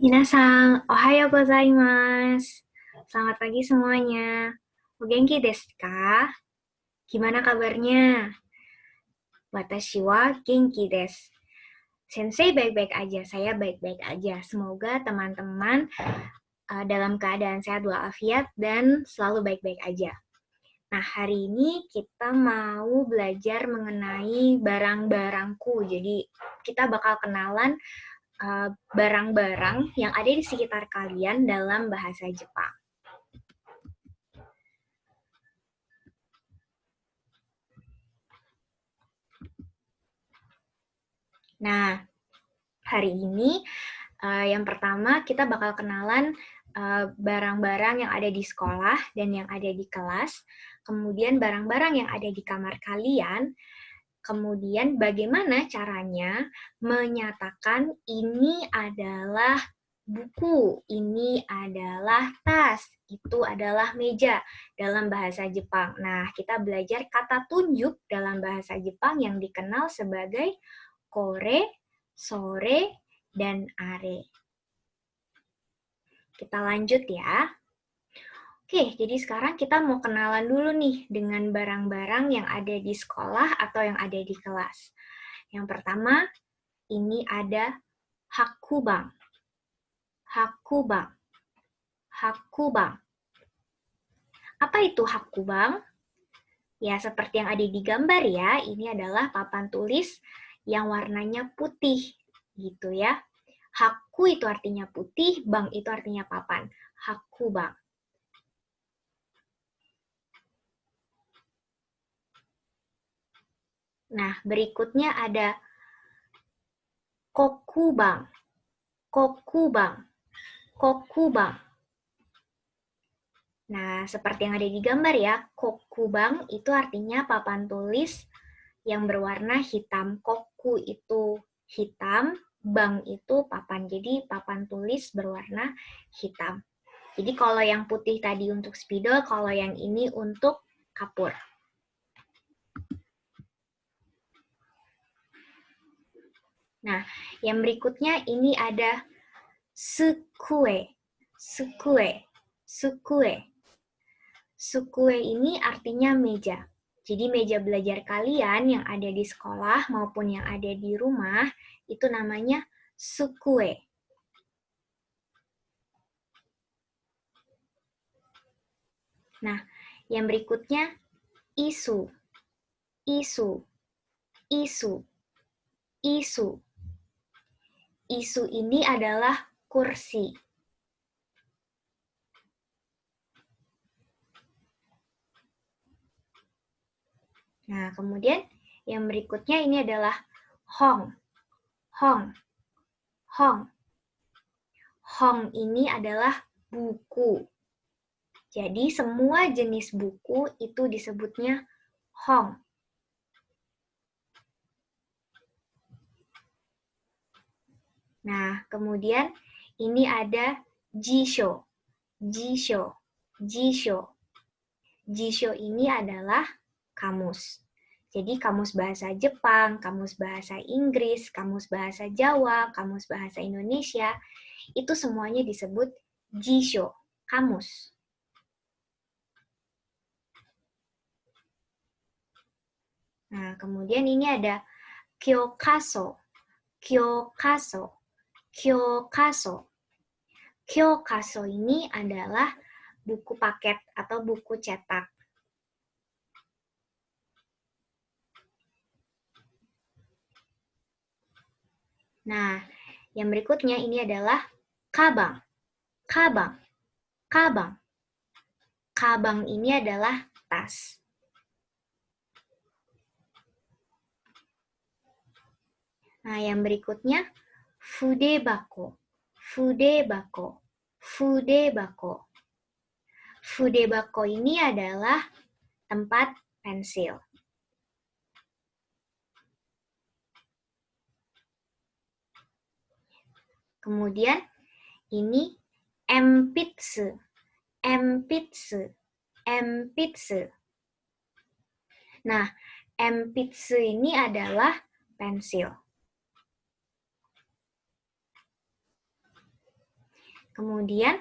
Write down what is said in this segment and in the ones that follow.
Minasan, ohayo gozaimasu. Selamat pagi semuanya. O genki desu ka? Gimana kabarnya? Watashi wa genki desu. Sensei baik-baik aja, saya baik-baik aja. Semoga teman-teman dalam keadaan sehat walafiat dan selalu baik-baik aja. Nah, hari ini kita mau belajar mengenai barang-barangku. Jadi, kita bakal kenalan barang-barang yang ada di sekitar kalian dalam bahasa Jepang. Nah, hari ini yang pertama kita bakal kenalan barang-barang yang ada di sekolah dan yang ada di kelas, kemudian barang-barang yang ada di kamar kalian, kemudian bagaimana caranya menyatakan ini adalah buku, ini adalah tas, itu adalah meja dalam bahasa Jepang. Nah, kita belajar kata tunjuk dalam bahasa Jepang yang dikenal sebagai kore, sore, dan are. Kita lanjut ya. Oke, jadi sekarang kita mau kenalan dulu nih dengan barang-barang yang ada di sekolah atau yang ada di kelas. Yang pertama, ini ada hakubang. Hakubang. Hakubang. Apa itu hakubang? Ya, seperti yang ada di gambar ya, ini adalah papan tulis yang warnanya putih, gitu ya. Haku itu artinya putih, bang itu artinya papan. Hakubang. Nah, berikutnya ada kokubang. Kokubang. Kokubang. Nah, seperti yang ada di gambar ya, kokubang itu artinya papan tulis yang berwarna hitam. Koku itu hitam, bang itu papan. Jadi papan tulis berwarna hitam. Jadi kalau yang putih tadi untuk spidol, kalau yang ini untuk kapur. Nah, yang berikutnya ini ada sukue. Sukue. Sukue. Sukue ini artinya meja. Jadi meja belajar kalian yang ada di sekolah maupun yang ada di rumah, itu namanya sukue. Nah, yang berikutnya isu. Isu. Isu. Isu. Isu ini adalah kursi. Nah, kemudian yang berikutnya ini adalah hong. Hong. Hong. Hong ini adalah buku. Jadi semua jenis buku itu disebutnya hong. Nah, kemudian ini ada jisho. Jisho. Jisho. Jisho ini adalah kamus. Jadi kamus bahasa Jepang, kamus bahasa Inggris, kamus bahasa Jawa, kamus bahasa Indonesia, itu semuanya disebut jisho, kamus. Nah, kemudian ini ada kyokaso. Kyokaso. Kyokaso. Kyokaso ini adalah buku paket atau buku cetak. Nah, yang berikutnya ini adalah kabang. Kabang. Kabang. Kabang ini adalah tas. Nah, yang berikutnya fudebako. Fudebako. Fudebako. Fudebako ini adalah tempat pensil. Kemudian ini empitsu. Empitsu. Empitsu. Nah, empitsu ini adalah pensil. Kemudian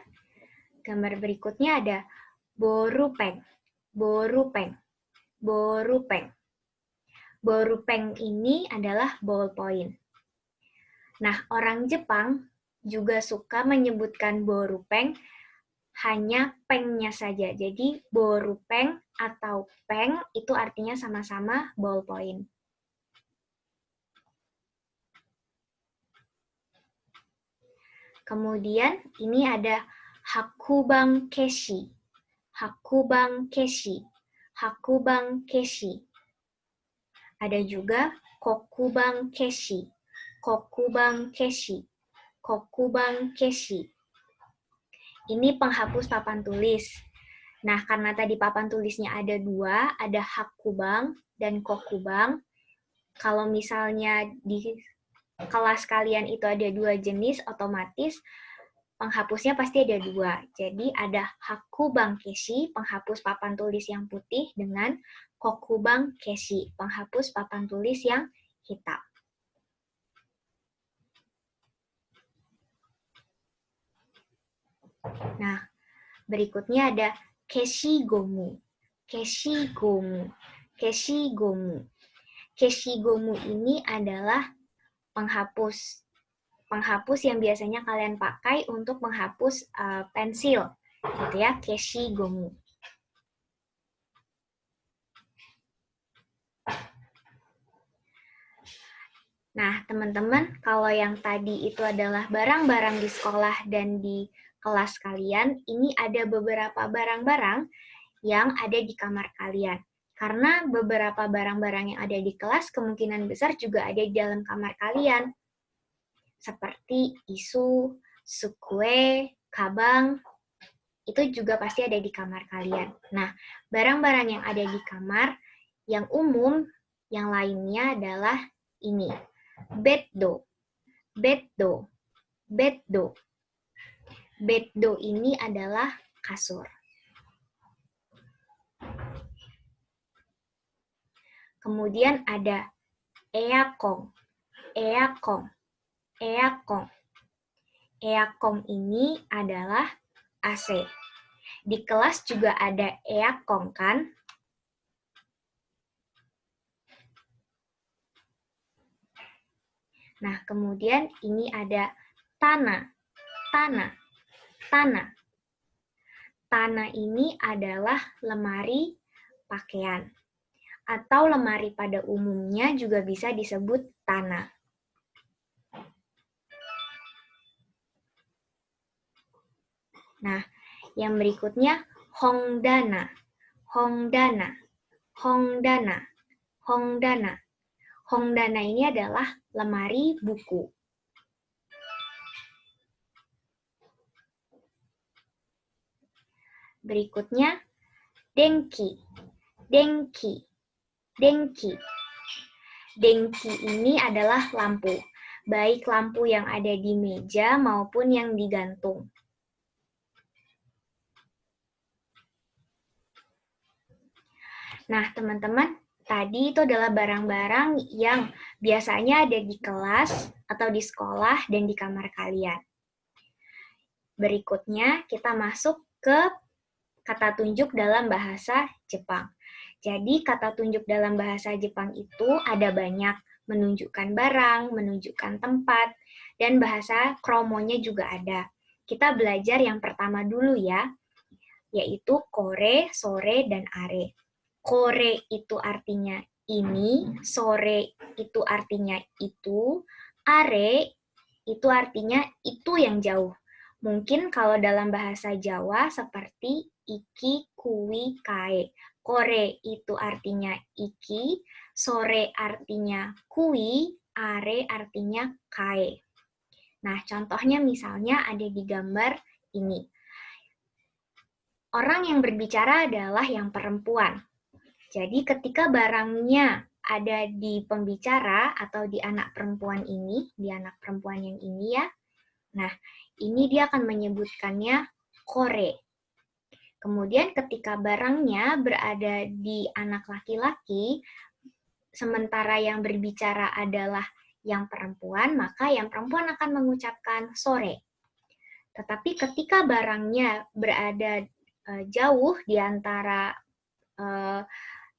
gambar berikutnya ada borupeng. Borupeng. Borupeng. Borupeng ini adalah ballpoint. Nah, orang Jepang juga suka menyebutkan borupeng hanya pengnya saja. Jadi, borupeng atau peng itu artinya sama-sama ballpoint. Kemudian, ini ada hakubang keshi. Hakubang keshi. Hakubang keshi. Ada juga kokubang keshi. Kokubang keshi. Kokubang keshi. Ini penghapus papan tulis. Nah, karena tadi papan tulisnya ada dua, ada hakubang dan kokubang. Kalau misalnya di kelas kalian itu ada dua jenis, otomatis penghapusnya pasti ada dua. Jadi ada hakubang keshi, penghapus papan tulis yang putih, dengan kokubang keshi, penghapus papan tulis yang hitam. Nah, berikutnya ada keshigomu. Keshigomu. Keshigomu. Keshigomu ini adalah penghapus. Penghapus yang biasanya kalian pakai untuk menghapus pensil. Gitu ya, keshigomu. Nah, teman-teman, kalau yang tadi itu adalah barang-barang di sekolah dan di kelas kalian, ini ada beberapa barang-barang yang ada di kamar kalian. Karena beberapa barang-barang yang ada di kelas kemungkinan besar juga ada di dalam kamar kalian. Seperti isu, sukue, kabang, itu juga pasti ada di kamar kalian. Nah, barang-barang yang ada di kamar, yang umum, yang lainnya adalah ini. Beddo. Beddo. Beddo. Beddo ini adalah kasur. Kemudian ada eakong. Eakong. Eakong. Eakong ini adalah AC. Di kelas juga ada eakong, kan? Nah, kemudian ini ada tanah. Tanah. Tanah. Tanah ini adalah lemari pakaian. Atau lemari pada umumnya juga bisa disebut tanah. Nah, yang berikutnya hongdana. Hongdana. Hongdana. Hongdana. Hongdana ini adalah lemari buku. Berikutnya denki. Denki. Denki. Denki ini adalah lampu, baik lampu yang ada di meja maupun yang digantung. Nah, teman-teman, tadi itu adalah barang-barang yang biasanya ada di kelas atau di sekolah dan di kamar kalian. Berikutnya, kita masuk ke kata tunjuk dalam bahasa Jepang. Jadi, kata tunjuk dalam bahasa Jepang itu ada banyak, menunjukkan barang, menunjukkan tempat, dan bahasa kromonya juga ada. Kita belajar yang pertama dulu ya, yaitu kore, sore, dan are. Kore itu artinya ini, sore itu artinya itu, are itu artinya itu yang jauh. Mungkin kalau dalam bahasa Jawa seperti iki, kui, kae. Kore itu artinya iki, sore artinya kui, are artinya kae. Nah, contohnya misalnya ada di gambar ini. Orang yang berbicara adalah yang perempuan. Jadi ketika barangnya ada di pembicara atau di anak perempuan ini, di anak perempuan yang ini ya, nah ini dia akan menyebutkannya kore. Kemudian ketika barangnya berada di anak laki-laki, sementara yang berbicara adalah yang perempuan, maka yang perempuan akan mengucapkan sore. Tetapi ketika barangnya berada jauh di antara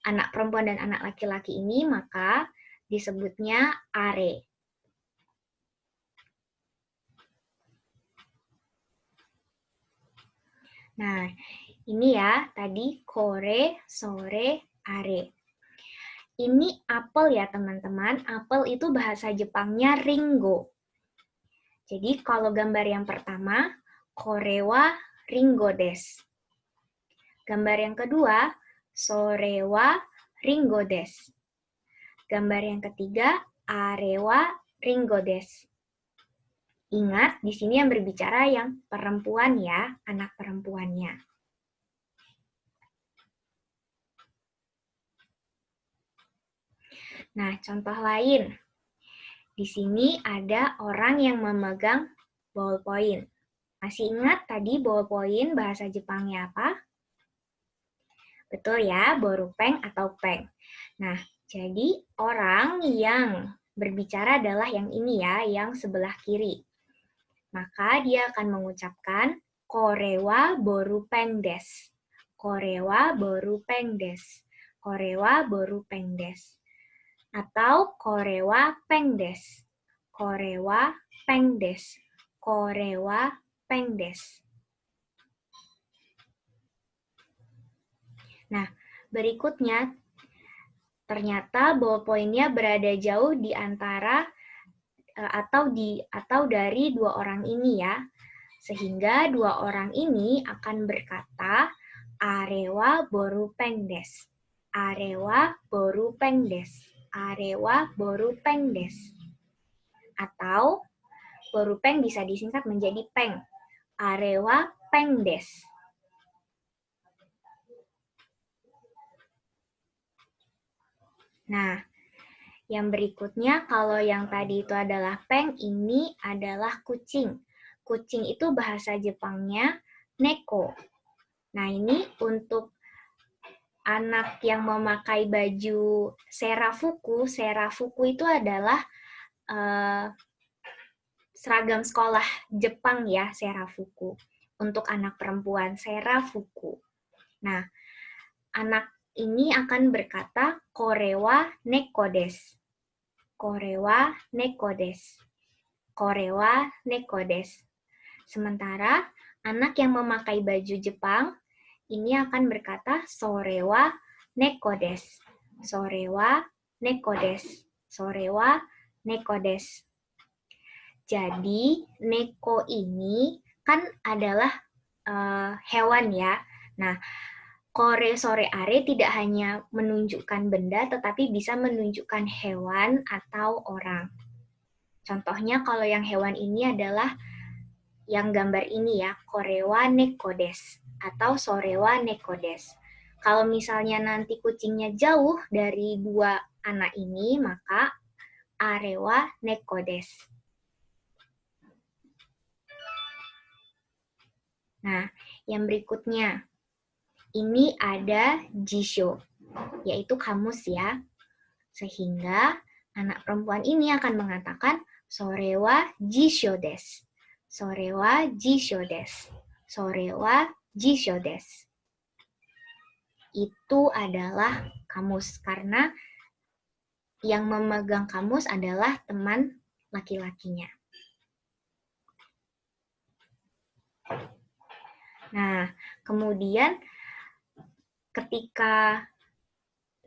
anak perempuan dan anak laki-laki ini, maka disebutnya are. Nah, ini ya, tadi kore, sore, are. Ini apel ya teman-teman. Apel itu bahasa Jepangnya ringo. Jadi kalau gambar yang pertama, kore wa ringo desu. Gambar yang kedua, sore wa ringo desu. Gambar yang ketiga, are wa ringo desu. Ingat, di sini yang berbicara yang perempuan ya, anak perempuannya. Nah, contoh lain. Di sini ada orang yang memegang ballpoint. Masih ingat tadi ballpoint bahasa Jepangnya apa? Betul ya, borupeng atau peng. Nah, jadi orang yang berbicara adalah yang ini ya, yang sebelah kiri. Maka dia akan mengucapkan korewa borupeng desu. Korewa borupeng desu. Korewa borupeng desu. Atau korewa peng desu. Korewa peng desu. Korewa peng desu. Nah, berikutnya ternyata ballpoint-nya berada jauh di antara atau dari dua orang ini ya. Sehingga dua orang ini akan berkata arewa borupeng desu. Arewa borupeng desu. Arewa borupeng desu. Atau borupeng bisa disingkat menjadi peng. Arewa peng desu. Nah, yang berikutnya, kalau yang tadi itu adalah peng, ini adalah kucing. Kucing itu bahasa Jepangnya neko. Nah, ini untuk anak yang memakai baju serafuku. Serafuku itu adalah seragam sekolah Jepang ya, serafuku. Untuk anak perempuan, serafuku. Nah, anak ini akan berkata korewa neko desu. Korewa neko desu. Korewa neko desu. Sementara anak yang memakai baju Jepang ini akan berkata sorewa neko desu. Sorewa neko desu. Sorewa neko desu. Jadi neko ini kan adalah hewan ya. Nah, kore, sore, are tidak hanya menunjukkan benda, tetapi bisa menunjukkan hewan atau orang. Contohnya kalau yang hewan ini adalah yang gambar ini ya, korewa neko desu atau sorewa neko desu. Kalau misalnya nanti kucingnya jauh dari dua anak ini, maka arewa neko desu. Nah, yang berikutnya. Ini ada jisho, yaitu kamus ya. Sehingga anak perempuan ini akan mengatakan sorewa jisho desu. Sorewa jisho desu. Sorewa jisho desu. Itu adalah kamus, karena yang memegang kamus adalah teman laki-lakinya. Nah, kemudian ketika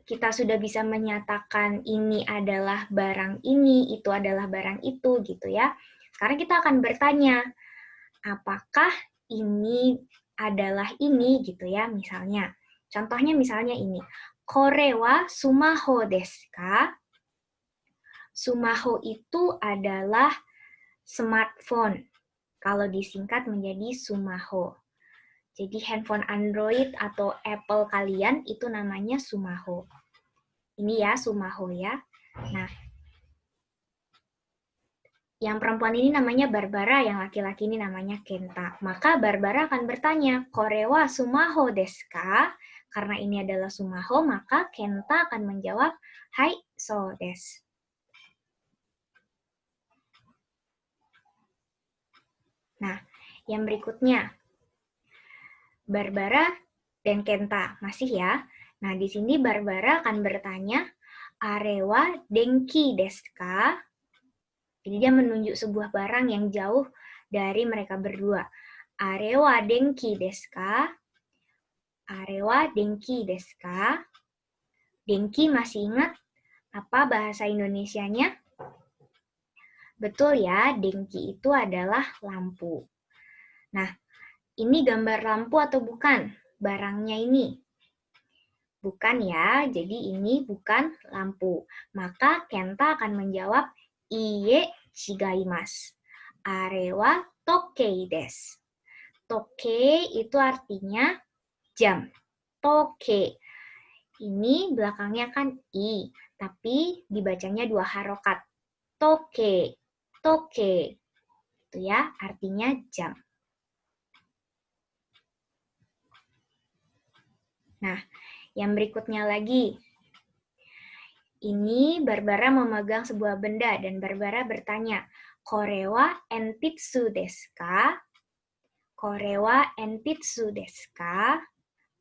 kita sudah bisa menyatakan ini adalah barang ini, itu adalah barang itu, gitu ya. Sekarang kita akan bertanya, apakah ini adalah ini, gitu ya, misalnya. Contohnya misalnya ini, kore wa sumaho desu ka? Sumaho itu adalah smartphone, kalau disingkat menjadi sumaho. Jadi handphone Android atau Apple kalian itu namanya sumaho. Ini ya, sumaho ya. Nah, yang perempuan ini namanya Barbara, yang laki-laki ini namanya Kenta. Maka Barbara akan bertanya, korewa sumaho desu ka? Karena ini adalah sumaho, maka Kenta akan menjawab, hai, so desu. Nah, Yang berikutnya, Barbara dan Kenta. Masih ya? Nah, di sini Barbara akan bertanya, Arewa denki desu ka? Jadi dia menunjuk sebuah barang yang jauh dari mereka berdua. Arewa denki desu ka? Arewa denki desu ka? Denki masih ingat apa bahasa Indonesianya? Betul ya, denki itu adalah lampu. Nah, ini gambar lampu atau bukan? Barangnya ini. Bukan ya, jadi ini bukan lampu. Maka Kenta akan menjawab, Iie chigaimasu. Arewa tokei desu. Tokei itu artinya jam. Toke. Ini belakangnya kan i, tapi dibacanya 2 harokat. Toke. Toke. Itu ya, artinya jam. Nah, yang berikutnya lagi. Ini Barbara memegang sebuah benda dan Barbara bertanya, Kore wa enpitsu desu ka? Kore wa enpitsu desu ka?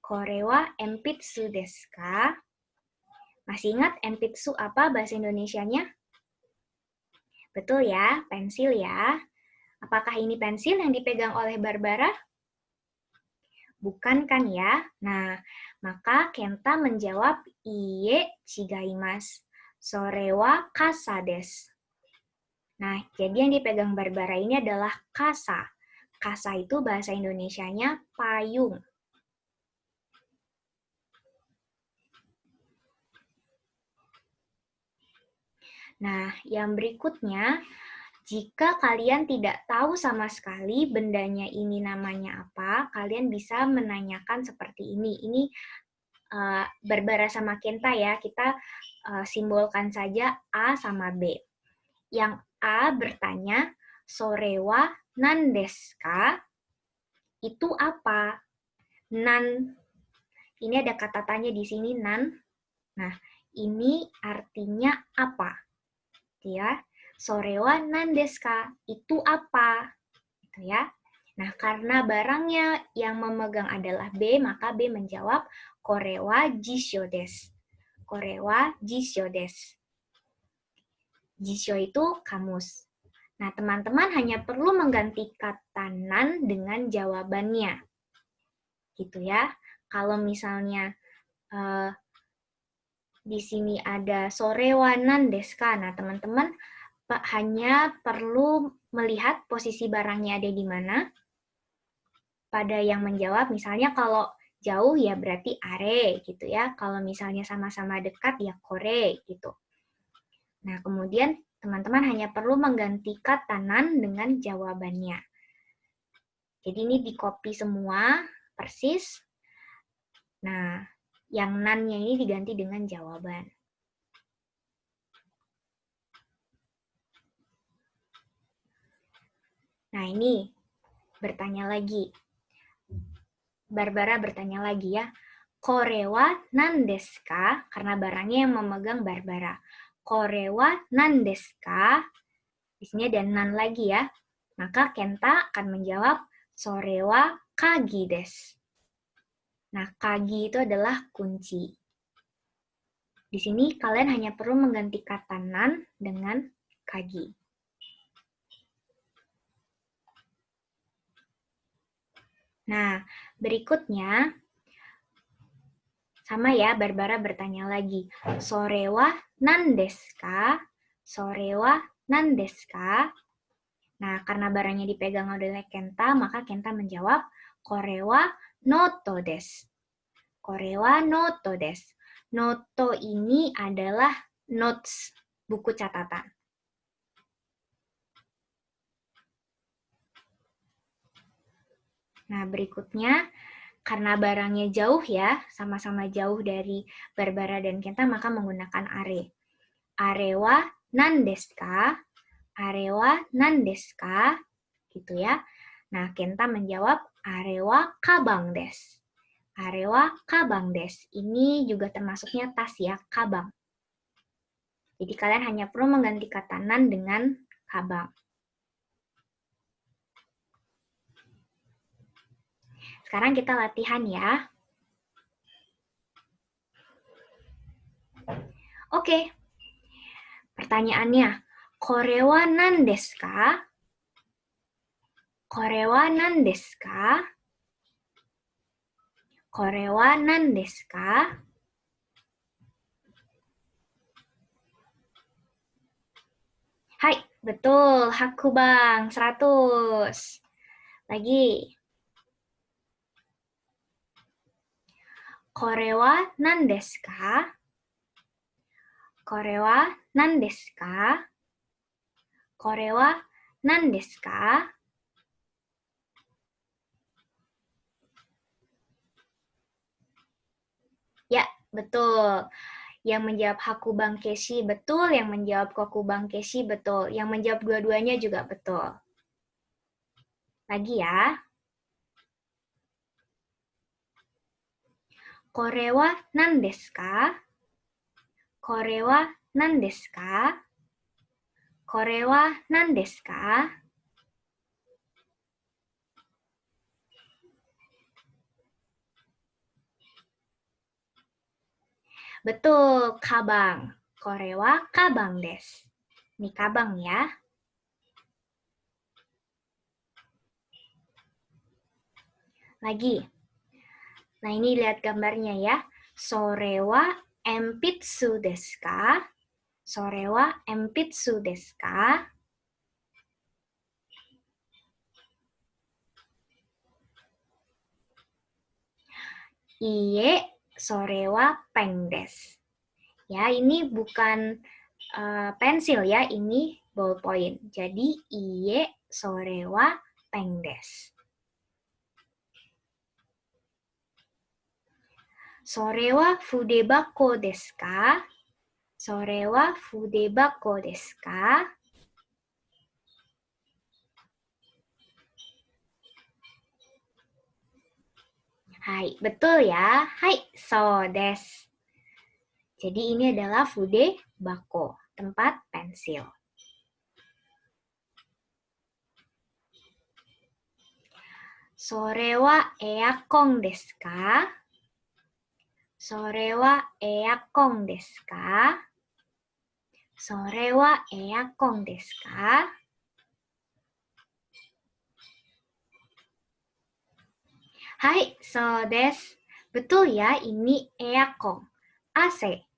Kore wa enpitsu desu ka? Masih ingat enpitsu apa bahasa Indonesianya? Betul ya, pensil ya. Apakah ini pensil yang dipegang oleh Barbara? Bukan kan ya? Nah, maka Kenta menjawab, Iie chigaimasu. Sore wa kasa desu. Nah, jadi yang dipegang Barbara ini adalah kasa. Kasa itu bahasa Indonesianya payung. Nah, yang berikutnya, jika kalian tidak tahu sama sekali bendanya ini namanya apa, kalian bisa menanyakan seperti ini. Ini Barbara sama Kenta ya, kita simbolkan saja A sama B. Yang A bertanya, Sore wa nan desu ka? Itu apa? Nan. Ini ada kata tanya di sini, nan. Nah, ini artinya apa? Ya, Sore wa nan desu ka? Itu apa? Gitu ya. Nah, karena barangnya yang memegang adalah B, maka B menjawab, Kore wa jisho desu. Kore wa jisho desu. Jisho itu kamus. Nah, teman-teman hanya perlu mengganti kata nan dengan jawabannya. Gitu ya. Kalau misalnya di sini ada sore wa nan desu ka. Nah, teman-teman hanya perlu melihat posisi barangnya ada di mana. Pada yang menjawab, misalnya kalau jauh ya berarti are gitu ya. Kalau misalnya sama-sama dekat ya kore gitu. Nah, kemudian teman-teman hanya perlu mengganti kata nan dengan jawabannya. Jadi ini di-copy semua persis. Nah, yang nan-nya ini diganti dengan jawaban. Nah, ini bertanya lagi. Barbara bertanya lagi ya. Kore wa nan desu ka? Karena barangnya yang memegang Barbara. Kore wa nan desu ka? Di sini ada nan lagi ya. Maka Kenta akan menjawab sore wa kagi desu. Nah, kagi itu adalah kunci. Di sini kalian hanya perlu mengganti kata nan dengan kagi. Nah, berikutnya sama ya, Barbara bertanya lagi. Sore wa nan desu ka? Sore wa nan desu ka? Nah, karena barangnya dipegang oleh Kenta, maka Kenta menjawab, Kore wa noto desu. Kore wa noto desu. Noto ini adalah notes, buku catatan. Nah, berikutnya, karena barangnya jauh ya, sama-sama jauh dari Barbara dan Kenta, maka menggunakan are. Are wa nan desu ka? Are wa nan desu ka? Gitu ya. Nah, Kenta menjawab, are wa kabang desu. Are wa kabang desu. Ini juga termasuknya tas ya, kabang. Jadi kalian hanya perlu mengganti kata nan dengan kabang. Sekarang kita latihan ya. Oke. Pertanyaannya, kore wa nan desu ka? Kore wa nan desu ka? Kore wa nan desu ka? Hai, betul. Hakubang, 100. Lagi. Kore wa nan desu ka? Kore wa nan desu ka? Kore wa nan desu ka? Ya, betul. Yang menjawab Hakubang Keshi betul, yang menjawab Kokubang Keshi betul, yang menjawab dua-duanya juga betul. Lagi ya. Kore wa nan desu ka? Kore wa nan desu ka? Kore wa nan desu ka? Betul, kabang. Kore wa kabang desu. Ini kabang ya. Lagi. Nah, ini lihat gambarnya ya. Sore wa enpitsu desu ka? Sore wa enpitsu desu ka? Iye, sore wa peng desu. Ya, ini bukan pensil ya, ini ballpoint. Jadi, iye, sore wa peng desu. Sore wa fudebako desu ka? Sore wa fudebako desu ka? Hai, betul ya. Hai, so desu. Jadi ini adalah fudebako, tempat pensil. Sore wa eakon desu ka? Sore wa eakon desu ka? Sore wa eakon desu ka? Hai, so desu. Betul ya, ini eakon, AC.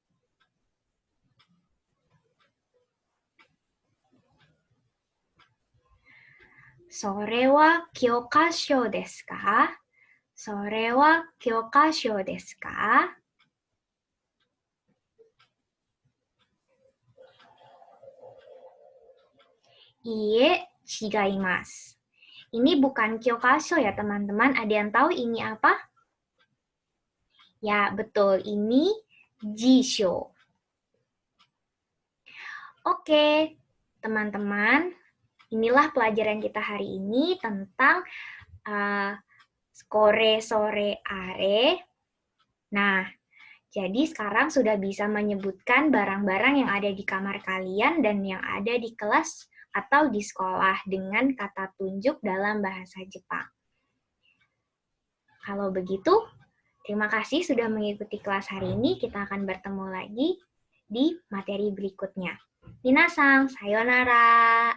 Sore wa kyokasho desu ka? Sore wa kyokasho desu ka? Iye, chigaimasu. Ini bukan kyokasho ya teman-teman. Ada yang tahu ini apa? Ya, betul. Ini jisho. Oke, teman-teman. Inilah pelajaran kita hari ini tentang kore, sore, are. Nah, jadi sekarang sudah bisa menyebutkan barang-barang yang ada di kamar kalian dan yang ada di kelas atau di sekolah dengan kata tunjuk dalam bahasa Jepang. Kalau begitu, terima kasih sudah mengikuti kelas hari ini. Kita akan bertemu lagi di materi berikutnya. Minasang, sayonara.